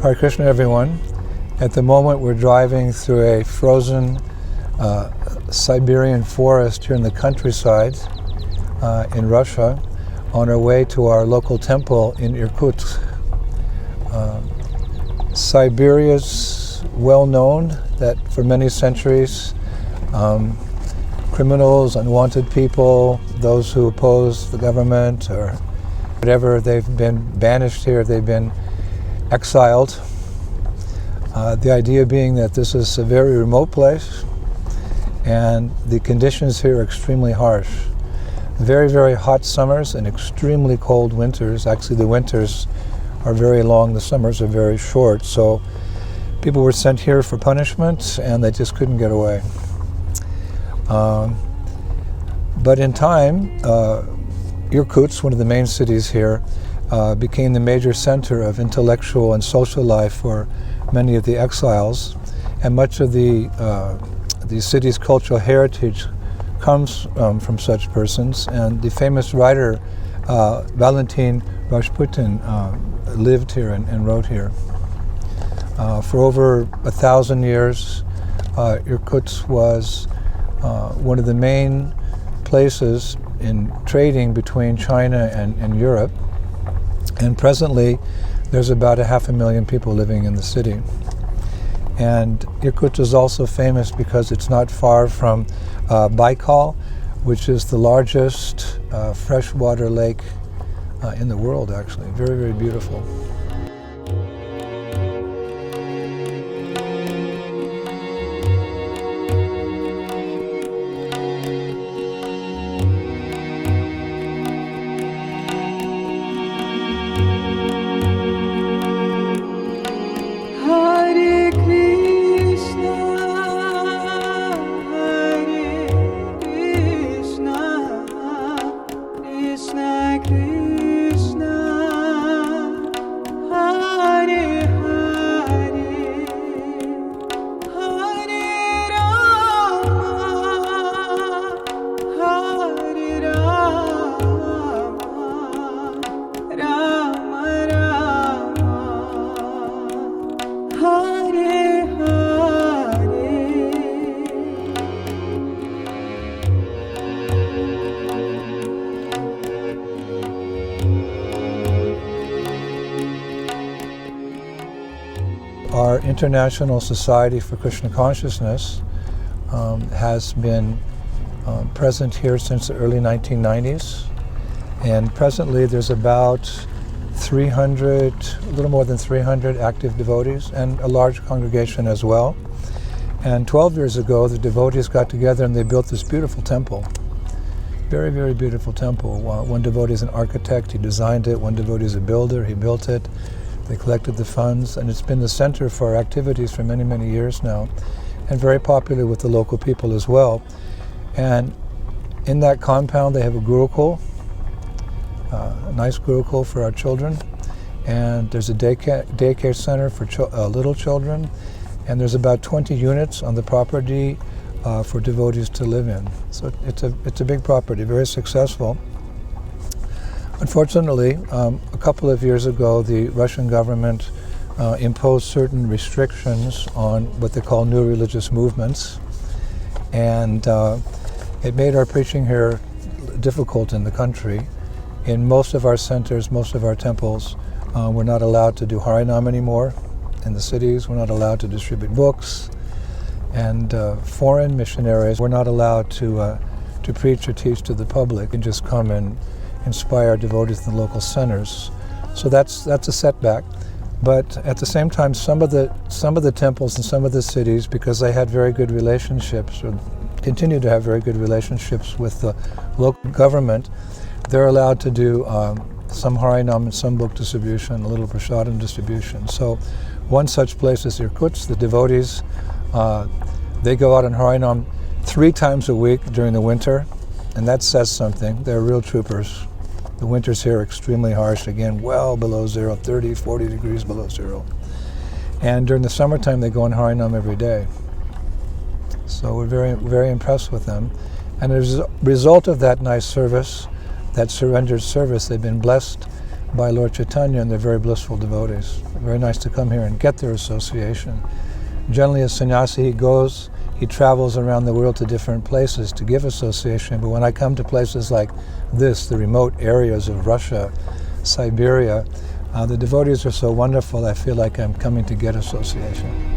Hare Krishna, everyone. At the moment, we're driving through a frozen Siberian forest here in the countryside in Russia on our way to our local temple in Irkutsk. Siberia's well known that for many centuries criminals, unwanted people, those who oppose the government or whatever, they've been banished here, they've been exiled. The idea being that this is a very remote place and the conditions here are extremely harsh. Very, very hot summers and extremely cold winters. Actually, the winters are very long, the summers are very short. So people were sent here for punishment and they just couldn't get away. But in time, Irkutsk, one of the main cities here, became the major center of intellectual and social life for many of the exiles, and much of the city's cultural heritage comes from such persons. And the famous writer Valentin Rasputin lived here and wrote here. For over 1,000 years, Irkutsk was one of the main places in trading between China and Europe. And presently, there's about 500,000 people living in the city. And Irkutsk is also famous because it's not far from Baikal, which is the largest freshwater lake in the world, actually. Very, very beautiful. Our International Society for Krishna Consciousness has been present here since the early 1990s, and presently there's about 300, a little more than 300 active devotees and a large congregation as well. And 12 years ago, the devotees got together and they built this beautiful temple. Very, very beautiful temple. One devotee is an architect, he designed it. One devotee is a builder, he built it. They collected the funds, and it's been the center for our activities for many, many years now, and very popular with the local people as well. And in that compound, they have a gurukula, a nice gurukula for our children, and there's a daycare center for little children, and there's about 20 units on the property for devotees to live in. So it's a big property, very successful. Unfortunately, a couple of years ago, the Russian government imposed certain restrictions on what they call new religious movements, and it made our preaching here difficult in the country. In most of our centers, most of our temples, we're not allowed to do harinam anymore. In the cities, we're not allowed to distribute books, and foreign missionaries were not allowed to preach or teach to the public and just come and inspire devotees in the local centers. So that's a setback. But at the same time, some of the temples in some of the cities, because they had very good relationships, or continue to have very good relationships with the local government, they're allowed to do some harinam and some book distribution, a little prasadam distribution. So one such place is Irkutsk. The devotees, they go out on harinam 3 times a week during the winter, and that says something. They're real troopers. The winters here are extremely harsh, again, well below zero, 30, 40 degrees below zero. And during the summertime, they go on harinam every day. So we're very, very impressed with them. And as a result of that nice service, that surrendered service, they've been blessed by Lord Caitanya, and they're very blissful devotees. Very nice to come here and get their association. Generally, as sannyasi, he travels around the world to different places to give association, but when I come to places like this, the remote areas of Russia, Siberia, the devotees are so wonderful, I feel like I'm coming to get association.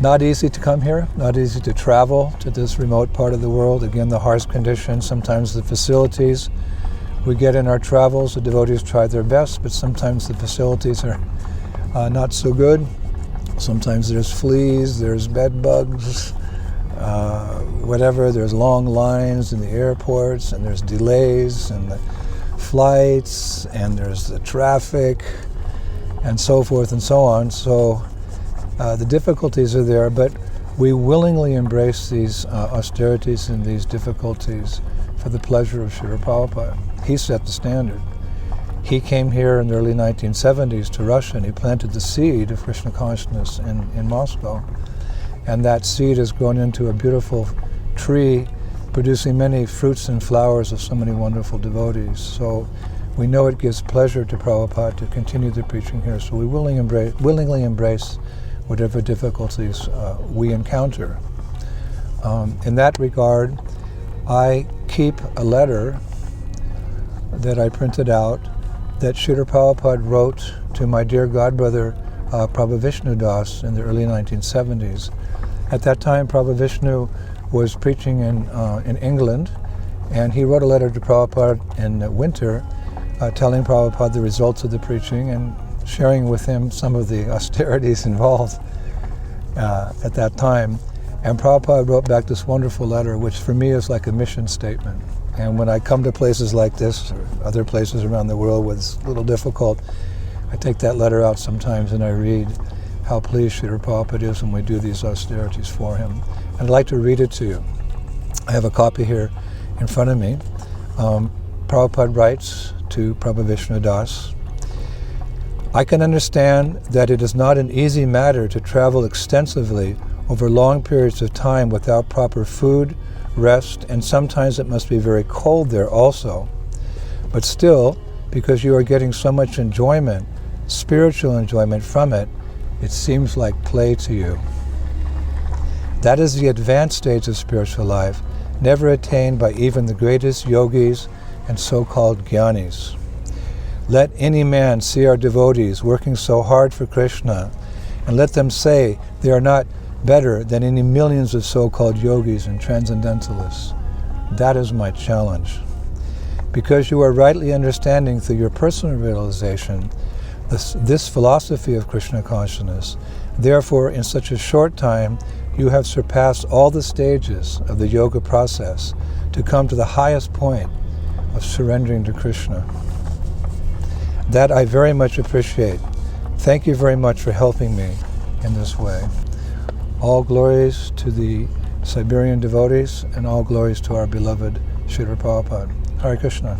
Not easy to come here, not easy to travel to this remote part of the world. Again, the harsh conditions, sometimes the facilities we get in our travels, the devotees try their best, but sometimes the facilities are not so good. Sometimes there's fleas, there's bed bugs, whatever. There's long lines in the airports, and there's delays in the flights, and there's the traffic, and so forth and so on. So the difficulties are there, but we willingly embrace these austerities and these difficulties for the pleasure of Srila Prabhupada. He set the standard. He came here in the early 1970s to Russia, and he planted the seed of Krishna consciousness in Moscow. And that seed has grown into a beautiful tree, producing many fruits and flowers of so many wonderful devotees. So we know it gives pleasure to Prabhupada to continue the preaching here, so we willingly embrace whatever difficulties we encounter. In that regard, I keep a letter that I printed out that Srila Prabhupada wrote to my dear godbrother Prabhu Vishnu Das in the early 1970s. At that time, Prabhu Vishnu was preaching in England, and he wrote a letter to Prabhupada in the winter telling Prabhupada the results of the preaching and sharing with him some of the austerities involved at that time. And Prabhupada wrote back this wonderful letter, which for me is like a mission statement. And when I come to places like this, or other places around the world where it's a little difficult, I take that letter out sometimes and I read how pleased Srila Prabhupada is when we do these austerities for him. And I'd like to read it to you. I have a copy here in front of me. Prabhupada writes to Prabhu Vishnu Das, I can understand that it is not an easy matter to travel extensively over long periods of time without proper food, rest, and sometimes it must be very cold there also. But still, because you are getting so much enjoyment, spiritual enjoyment from it, it seems like play to you. That is the advanced stage of spiritual life, never attained by even the greatest yogis and so-called jnanis. Let any man see our devotees working so hard for Krishna, and let them say they are not better than any millions of so-called yogis and transcendentalists. That is my challenge. Because you are rightly understanding through your personal realization this philosophy of Krishna consciousness, therefore in such a short time you have surpassed all the stages of the yoga process to come to the highest point of surrendering to Krishna. That I very much appreciate. Thank you very much for helping me in this way. All glories to the Siberian devotees and all glories to our beloved Srila Prabhupada. Hare Krishna.